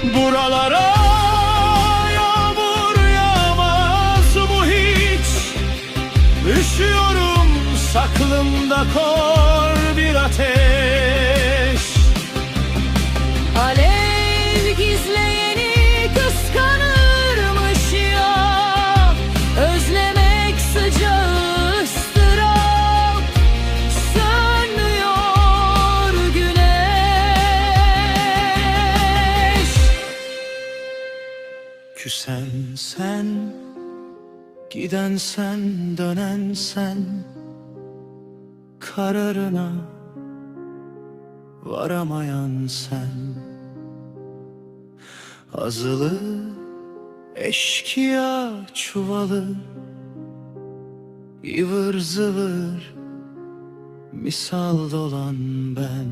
Buralara yağmur yağmaz mı hiç? Üşüyorum saklımda kor bir ateş. Alev gizleyeni kıskanırmış ya, özlemek sıcağı ıstırap, sönmüyor güneş. Küsen sen, giden sen, dönen sen, kararına varamayan sen. Azılı eşkıya çuvalı, ıvır zıvır misal dolan ben.